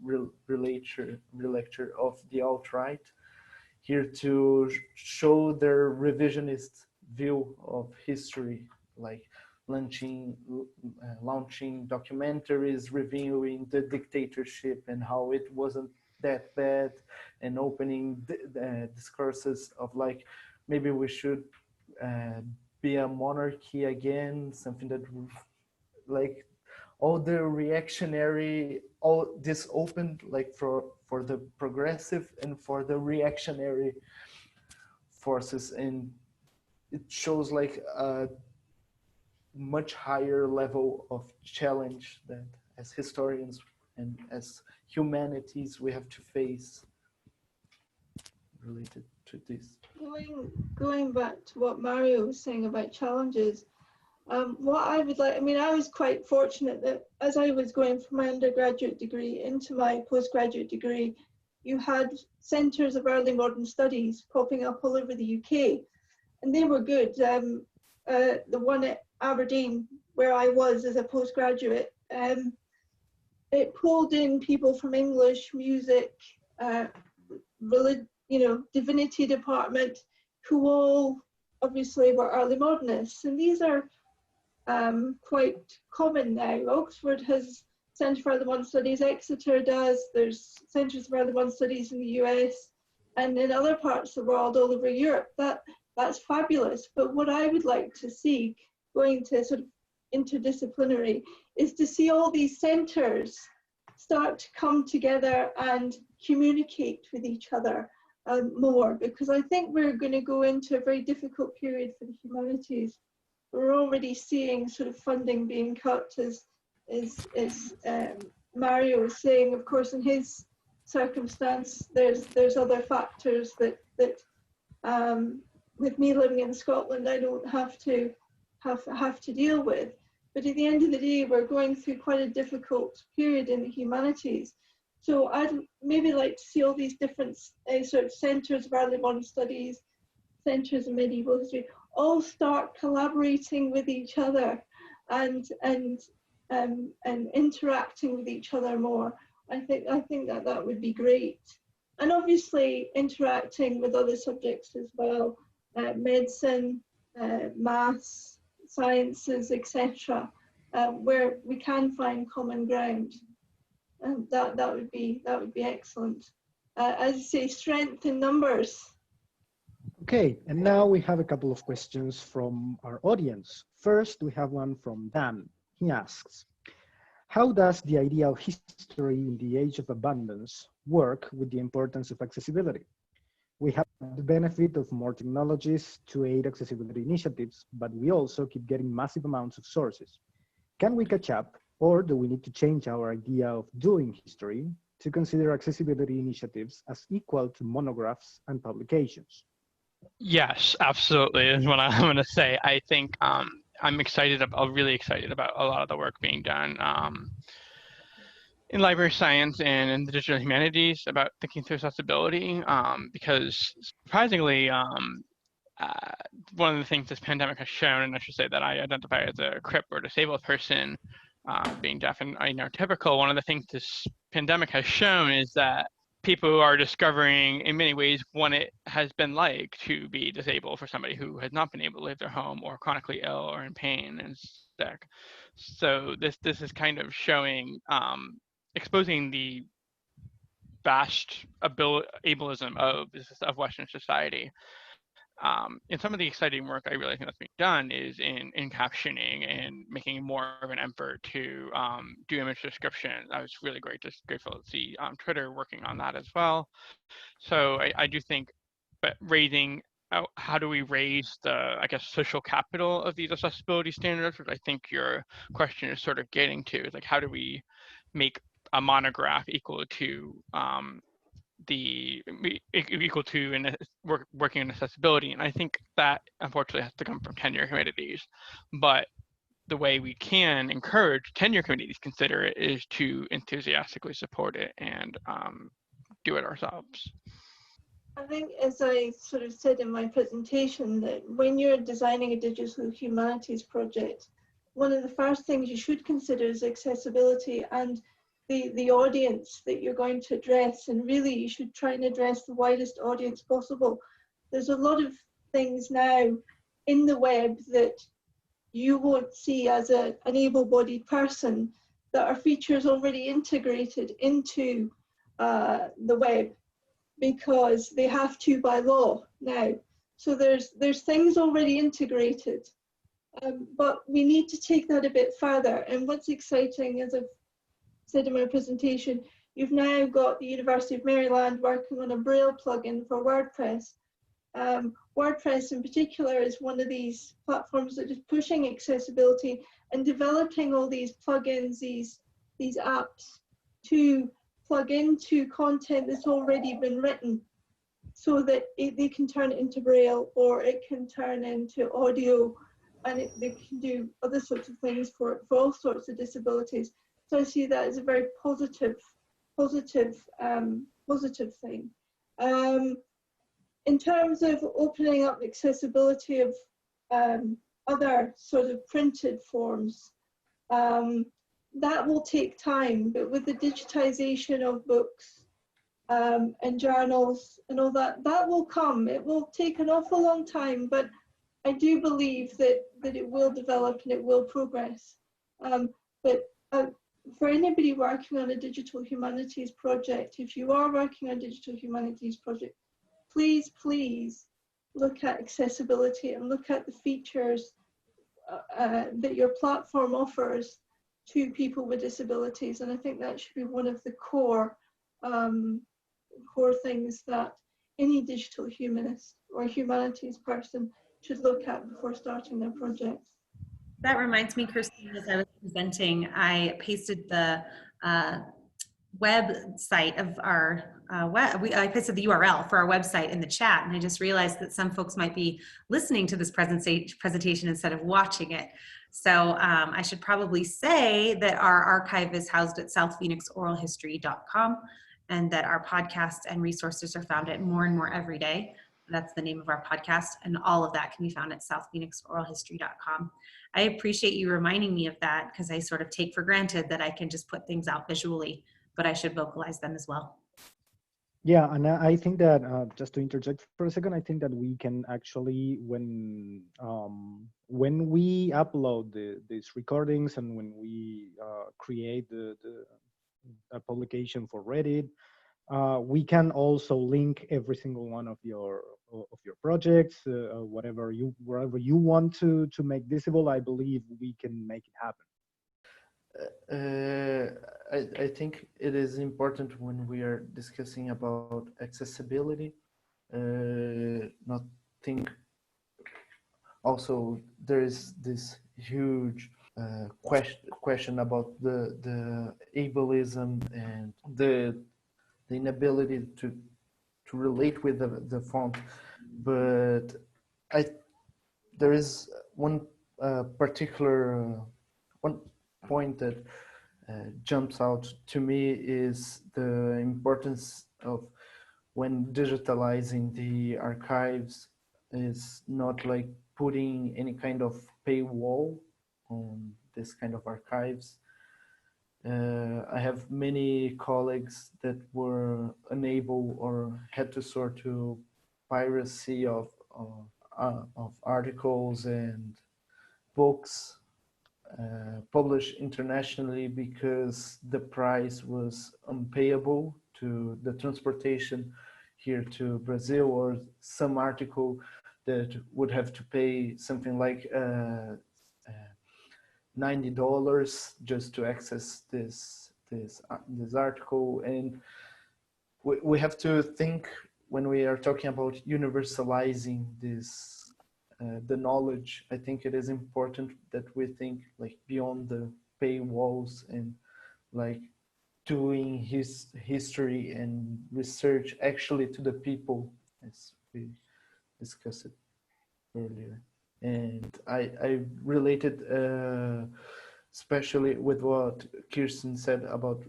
relecture of the alt-right here to show their revisionist view of history, like launching documentaries reviewing the dictatorship and how it wasn't that bad, and opening discourses of like maybe we should be a monarchy again, something that like all the reactionary, all this opened like for the progressive and for the reactionary forces, and it shows like a much higher level of challenge that as historians and as humanities we have to face related to this. Going back to what Mario was saying about challenges, what I would like, I mean, I was quite fortunate that as I was going from my undergraduate degree into my postgraduate degree, you had centres of early modern studies popping up all over the UK, and they were good. The one at Aberdeen, where I was as a postgraduate, it pulled in people from English, music, divinity department, who all obviously were early modernists, and these are quite common now. Oxford has Centre for Early Modern Studies, Exeter does, there's Centres for Early Modern Studies in the US, and in other parts of the world, all over Europe. That's fabulous, but what I would like to see, going to sort of interdisciplinary, is to see all these centres start to come together and communicate with each other more, because I think we're going to go into a very difficult period for the humanities. We're already seeing sort of funding being cut, as Mario was saying. Of course, in his circumstance, there's other factors that with me living in Scotland, I don't have to deal with. But at the end of the day, we're going through quite a difficult period in the humanities. So I'd maybe like to see all these different sort of centres of early modern studies, centres of medieval history, all start collaborating with each other and interacting with each other more. I think that would be great. And obviously interacting with other subjects as well, medicine, maths, sciences, etc., where we can find common ground. That would be excellent. As you say, strength in numbers. Okay, and now we have a couple of questions from our audience. First, we have one from Dan. He asks, how does the idea of history in the age of abundance work with the importance of accessibility? We have the benefit of more technologies to aid accessibility initiatives, but we also keep getting massive amounts of sources. Can we catch up, or do we need to change our idea of doing history to consider accessibility initiatives as equal to monographs and publications? Yes, absolutely, is what I'm going to say. I think I'm really excited about a lot of the work being done in library science and in the digital humanities about thinking through accessibility, because surprisingly, one of the things this pandemic has shown, and I should say that I identify as a CRIP or disabled person, being deaf and neurotypical, one of the things this pandemic has shown is that people are discovering in many ways what it has been like to be disabled for somebody who has not been able to leave their home or chronically ill or in pain and sick. So this is kind of showing, exposing the vast ableism of Western society. And some of the exciting work I really think that's being done is in captioning and making more of an effort to do image description. I was really grateful to see Twitter working on that as well. So I do think, but raising, how do we raise the, I guess, social capital of these accessibility standards, which I think your question is sort of getting to, is like, how do we make a monograph equal to working in accessibility? And I think that unfortunately has to come from tenure committees. But the way we can encourage tenure committees to consider it is to enthusiastically support it and do it ourselves. I think, as I sort of said in my presentation, that when you're designing a digital humanities project, one of the first things you should consider is accessibility and the audience that you're going to address. And really, you should try and address the widest audience possible. There's a lot of things now in the web that you won't see as an able-bodied person that are features already integrated into the web, because they have to by law now. So there's things already integrated, but we need to take that a bit further. And what's exciting, as I've said in my presentation, you've now got the University of Maryland working on a Braille plugin for WordPress. WordPress in particular is one of these platforms that is pushing accessibility and developing all these plugins, these apps to plug into content that's already been written, so that they can turn it into Braille, or it can turn into audio, and they can do other sorts of things for all sorts of disabilities. So I see that as a very positive thing. In terms of opening up accessibility of other sort of printed forms, that will take time, but with the digitization of books and journals and all that, that will come. It will take an awful long time, but I do believe that it will develop and it will progress. But for anybody working on a digital humanities project, if you are working on a digital humanities project, please look at accessibility and look at the features that your platform offers to people with disabilities. And I think that should be one of the core things that any digital humanist or humanities person should look at before starting their project. That reminds me, Kirsteen, as I was presenting, I pasted the website of our I posted the URL for our website in the chat, and I just realized that some folks might be listening to this presentation instead of watching it. So I should probably say that our archive is housed at southphoenixoralhistory.com, and that our podcasts and resources are found at More and More Every Day. That's the name of our podcast, and all of that can be found at southphoenixoralhistory.com. I appreciate you reminding me of that, because I sort of take for granted that I can just put things out visually, but I should vocalize them as well. Yeah, and I think that just to interject for a second, I think that we can actually, when we upload these recordings and when we create the publication for Reddit, we can also link every single one of your projects, wherever you want to make visible. I believe we can make it happen. I think it is important when we are discussing about accessibility, not think also there is this huge question about the ableism and the inability to relate with the font, but there is one particular one point that jumps out to me is the importance of when digitalizing the archives is not like putting any kind of paywall on this kind of archives. I have many colleagues that were unable or had to sort to piracy of articles and books published internationally because the price was unpayable to the transportation here to Brazil, or some article that would have to pay something like $90 just to access this article. And we have to think, when we are talking about universalizing this the knowledge, I think it is important that we think like beyond the paywalls and like doing his history and research actually to the people, as we discussed it earlier. And I related especially with what Kirsteen said about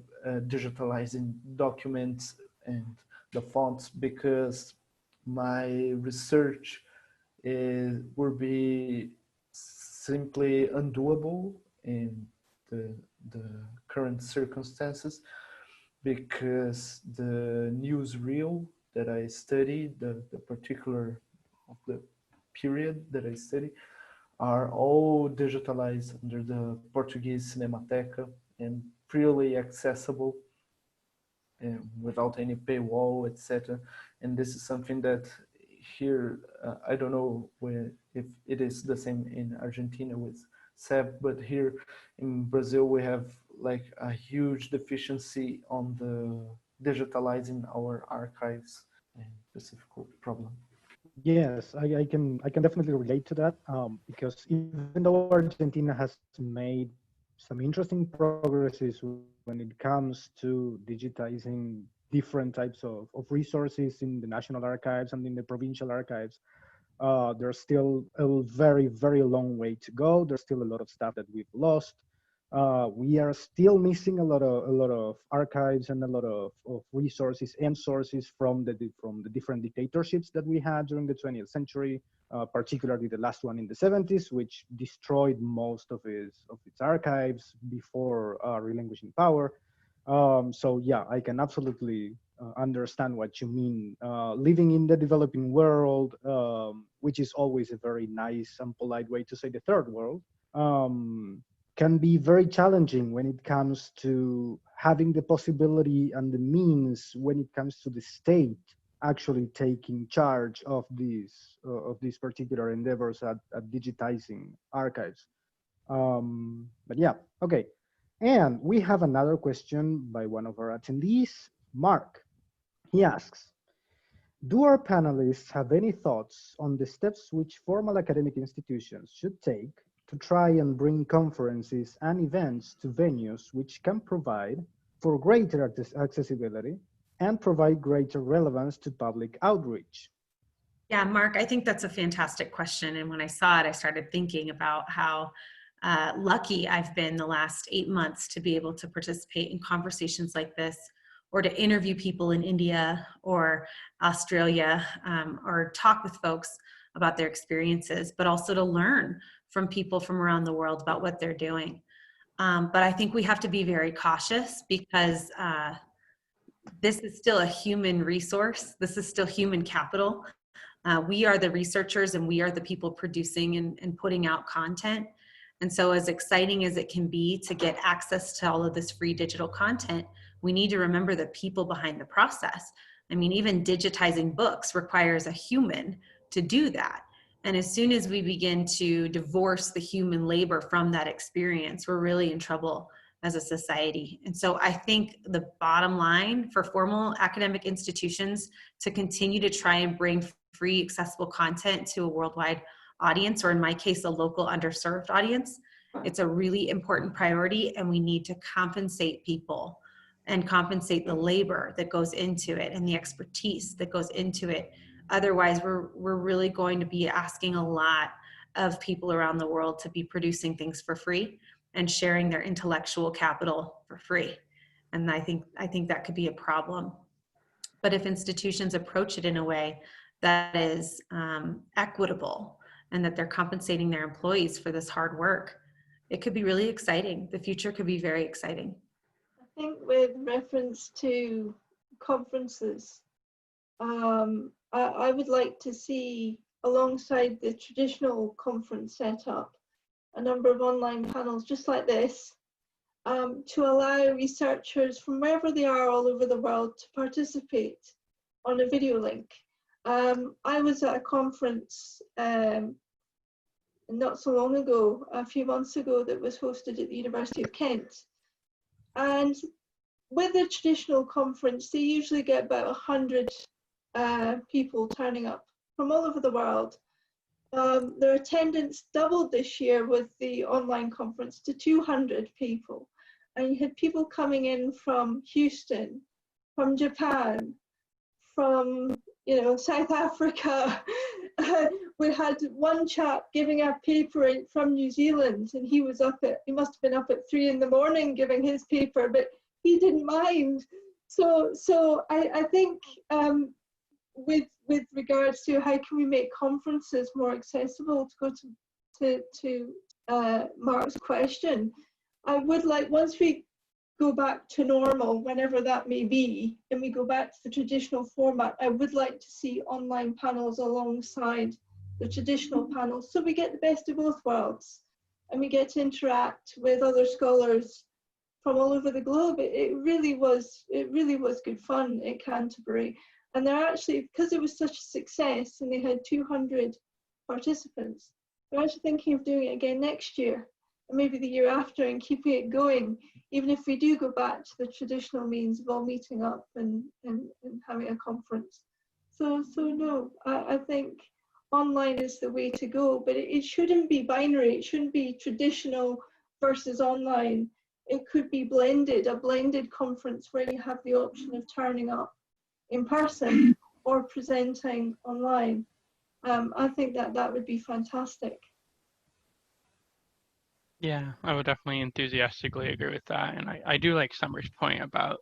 digitalizing documents and the fonts, because my research would be simply undoable in the current circumstances, because the newsreel that I studied, the particular of the period that I study, are all digitalized under the Portuguese Cinemateca and freely accessible and without any paywall, etc. And this is something that here, I don't know if it is the same in Argentina with Seb, but here in Brazil, we have like a huge deficiency on the digitalizing our archives, and specific problem. Yes, I can definitely relate to that, because even though Argentina has made some interesting progresses when it comes to digitizing different types of resources in the national archives and in the provincial archives, there's still a very, very long way to go. There's still a lot of stuff that we've lost. We are still missing a lot of archives and a lot of resources and sources from the different dictatorships that we had during the 20th century, particularly the last one in the 70s, which destroyed most of its archives before relinquishing power. So yeah, I can absolutely understand what you mean. Living in the developing world, which is always a very nice and polite way to say the third world, can be very challenging when it comes to having the possibility and the means when it comes to the state actually taking charge of these particular endeavors at digitizing archives. But yeah, okay. And we have another question by one of our attendees, Mark. He asks, do our panelists have any thoughts on the steps which formal academic institutions should take to try and bring conferences and events to venues which can provide for greater accessibility and provide greater relevance to public outreach? Yeah, Mark, I think that's a fantastic question. And when I saw it, I started thinking about how lucky I've been the last 8 months to be able to participate in conversations like this, or to interview people in India or Australia, or talk with folks about their experiences, but also to learn from people from around the world about what they're doing. But I think we have to be very cautious because this is still a human resource. This is still human capital. We are the researchers and we are the people producing and putting out content. And so as exciting as it can be to get access to all of this free digital content, we need to remember the people behind the process. I mean, even digitizing books requires a human to do that. And as soon as we begin to divorce the human labor from that experience, we're really in trouble as a society. And so I think the bottom line for formal academic institutions to continue to try and bring free accessible content to a worldwide audience, or in my case, a local underserved audience, it's a really important priority, and we need to compensate people and compensate the labor that goes into it and the expertise that goes into it. Otherwise, we're really going to be asking a lot of people around the world to be producing things for free and sharing their intellectual capital for free. And I think that could be a problem. But if institutions approach it in a way that is equitable and that they're compensating their employees for this hard work, it could be really exciting. The future could be very exciting. I think with reference to conferences, I would like to see, alongside the traditional conference setup, a number of online panels just like this, to allow researchers from wherever they are all over the world to participate on a video link. I was at a conference not so long ago, a few months ago, that was hosted at the University of Kent. And with a traditional conference, they usually get about 100 people turning up from all over the world. Their attendance doubled this year with the online conference to 200 people. And you had people coming in from Houston, from Japan, from South Africa. We had one chap giving a paper from New Zealand, and he must have been up at 3 in the morning giving his paper, but he didn't mind. So I think with regards to how can we make conferences more accessible, to go to Mark's question, I would like, once we go back to normal, whenever that may be, and we go back to the traditional format, I would like to see online panels alongside the traditional panels, so we get the best of both worlds and we get to interact with other scholars from all over the globe. It really was good fun at Canterbury. And they're actually, because it was such a success and they had 200 participants, they're actually thinking of doing it again next year, and maybe the year after, and keeping it going, even if we do go back to the traditional means of all meeting up and having a conference. So no, I think online is the way to go, but it shouldn't be binary. It shouldn't be traditional versus online. It could be blended, a blended conference where you have the option of turning up in person or presenting online. I think that would be fantastic. Yeah, I would definitely enthusiastically agree with that. And I do like Summer's point about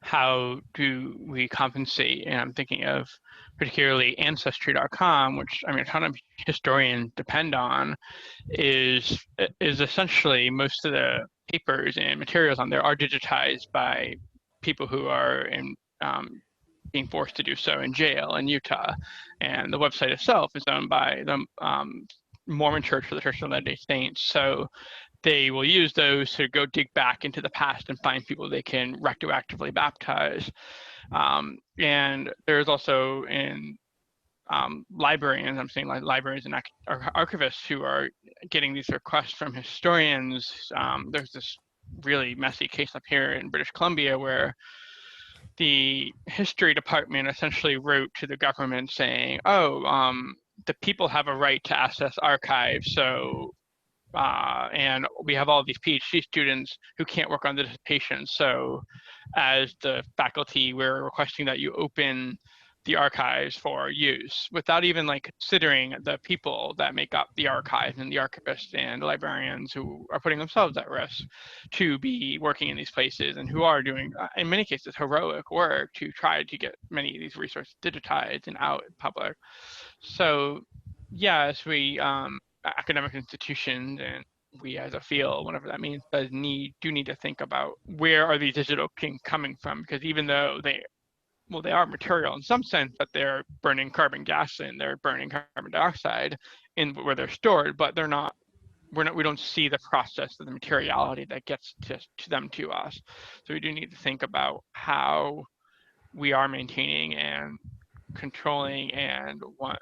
how do we compensate. And I'm thinking of particularly Ancestry.com, which I mean, a ton of historians depend on, is essentially most of the papers and materials on there are digitized by people who are being forced to do so in jail in Utah. And the website itself is owned by the Mormon Church for the Church of Latter-day Saints. So they will use those to go dig back into the past and find people they can retroactively baptize. And there's also in librarians, I'm saying like librarians and archivists who are getting these requests from historians. There's this really messy case up here in British Columbia where the history department essentially wrote to the government saying, the people have a right to access archives, so and we have all these PhD students who can't work on the dissertations. So as the faculty, we're requesting that you open the archives for use without even like considering the people that make up the archive and the archivists and librarians who are putting themselves at risk to be working in these places and who are doing, in many cases, heroic work to try to get many of these resources digitized and out in public. So yes, we academic institutions and we as a field, whatever that means, do need to think about where are these digital things coming from, because even though they are material in some sense, that they're burning carbon gas and they're burning carbon dioxide in where they're stored, but they're not. We don't see the process of the materiality that gets to them to us. So we do need to think about how we are maintaining and controlling and what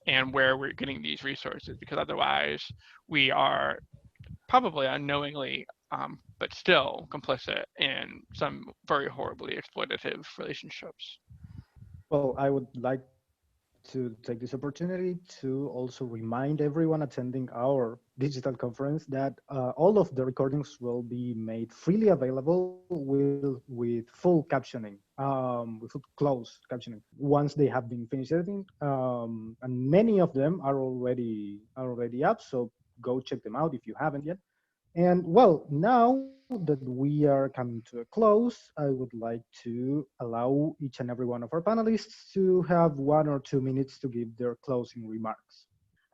and where we're getting these resources, because otherwise we are probably unknowingly but still complicit in some very horribly exploitative relationships. Well, I would like to take this opportunity to also remind everyone attending our digital conference that all of the recordings will be made freely available with full captioning, with full closed captioning once they have been finished editing. And many of them are already up, so go check them out if you haven't yet. And well, now that we are coming to a close, I would like to allow each and every one of our panelists to have 1 or 2 minutes to give their closing remarks.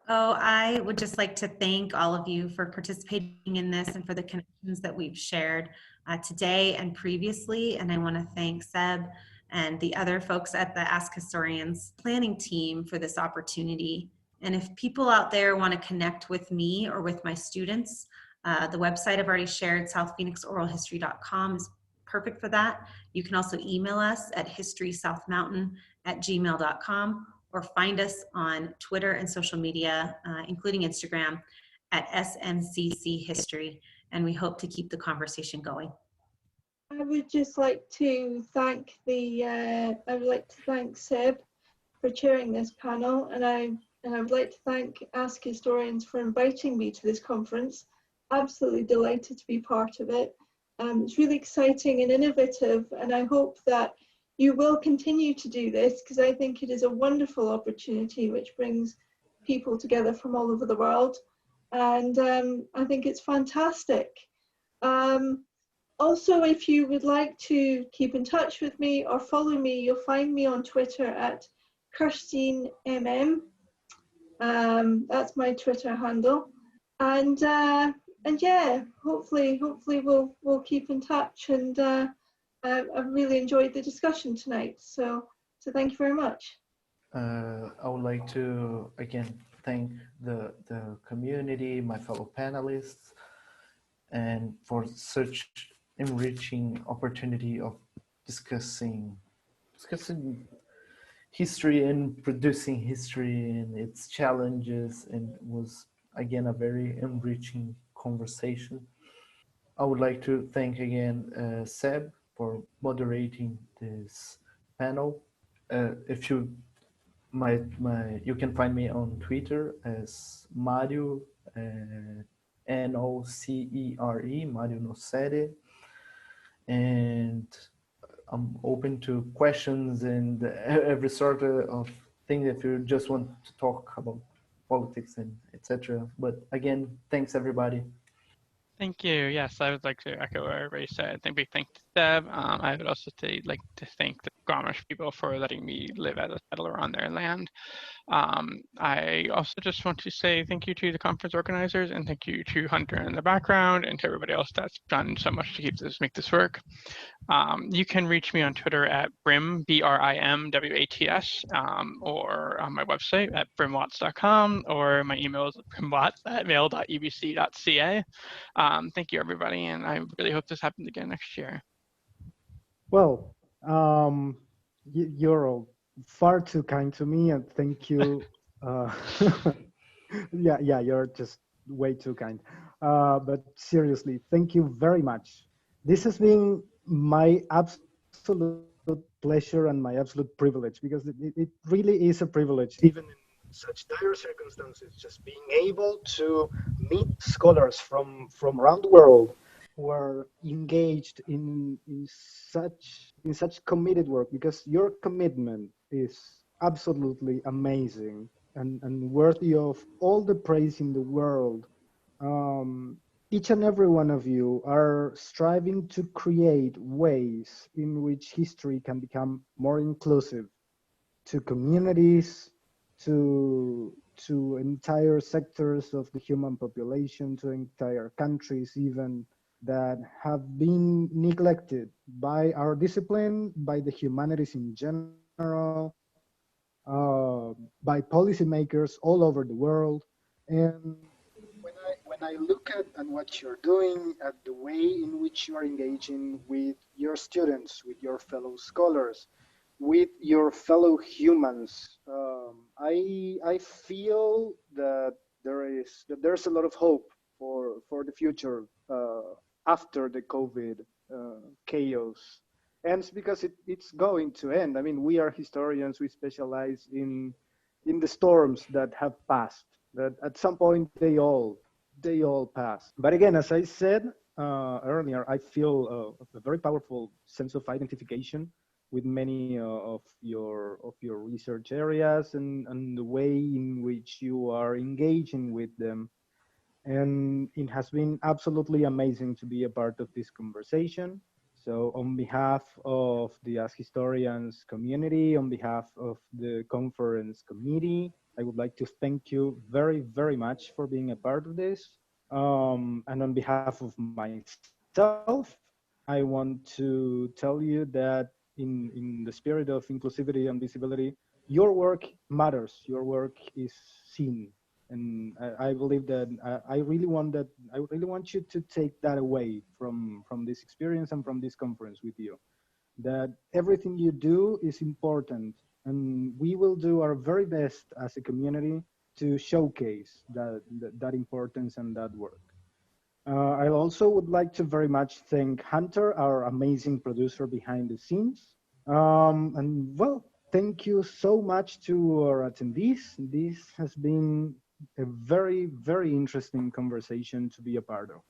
Oh, I would just like to thank all of you for participating in this and for the connections that we've shared today and previously. And I want to thank Seb and the other folks at the Ask Historians planning team for this opportunity. And if people out there want to connect with me or with my students, the website I've already shared, southphoenixoralhistory.com, is perfect for that. You can also email us at historysouthmountain@gmail.com or find us on Twitter and social media, including Instagram, at SMCC History. And we hope to keep the conversation going. I would just like to thank Seb for chairing this panel, and I would like to thank Ask Historians for inviting me to this conference. Absolutely delighted to be part of it. It's really exciting and innovative, and I hope that you will continue to do this, because I think it is a wonderful opportunity which brings people together from all over the world, and I think it's fantastic. Also, if you would like to keep in touch with me or follow me, you'll find me on Twitter at Kirsteen MM. That's my Twitter handle, and yeah, hopefully we'll keep in touch. And I've really enjoyed the discussion tonight. So thank you very much. I would like to again thank the community, my fellow panelists, and for such enriching opportunity of discussing history and producing history and its challenges, and it was again a very enriching conversation. I would like to thank again Seb for moderating this panel. If you you can find me on Twitter as Mário Nocere, Mário Nocere, and I'm open to questions and every sort of thing if you just want to talk about politics and etc. But again, thanks everybody. Thank you. Yes, I would like to echo what everybody said. Thank Seb. I would also like to thank the Squamish people for letting me live as a settler on their land. I also just want to say thank you to the conference organizers, and thank you to Hunter in the background, and to everybody else that's done so much to make this work. You can reach me on Twitter at Brim, BRIMWATS, or on my website at brimwatts.com, or my email is brimwatts@mail.ubc.ca. Thank you, everybody, and I really hope this happens again next year. Well, you're all far too kind to me, and thank you. Yeah, you're just way too kind. But seriously, thank you very much. This has been my absolute pleasure and my absolute privilege, because it really is a privilege, even such dire circumstances, just being able to meet scholars from around the world who are engaged in such committed work, because your commitment is absolutely amazing and worthy of all the praise in the world. um, each and every one of you are striving to create ways in which history can become more inclusive to communities, to entire sectors of the human population, to entire countries even, that have been neglected by our discipline, by the humanities in general, by policymakers all over the world. And when I look at what you're doing, at the way in which you are engaging with your students, with your fellow scholars, with your fellow humans, I feel that there's a lot of hope for the future after the COVID chaos ends, because it's going to end. I mean, we are historians. We specialize in the storms that have passed. That at some point they all pass. But again, as I said earlier, I feel a very powerful sense of identification with many of your research areas and the way in which you are engaging with them. And it has been absolutely amazing to be a part of this conversation. So on behalf of the Ask Historians community, on behalf of the conference committee, I would like to thank you very, very much for being a part of this. And on behalf of myself, I want to tell you that in the spirit of inclusivity and visibility, your work matters. Your work is seen. And I believe that I really want you to take that away from this experience and from this conference with you, that everything you do is important, and we will do our very best as a community to showcase that importance and that work. I also would like to very much thank Hunter, our amazing producer behind the scenes. And well, thank you so much to our attendees. This has been a very, very interesting conversation to be a part of.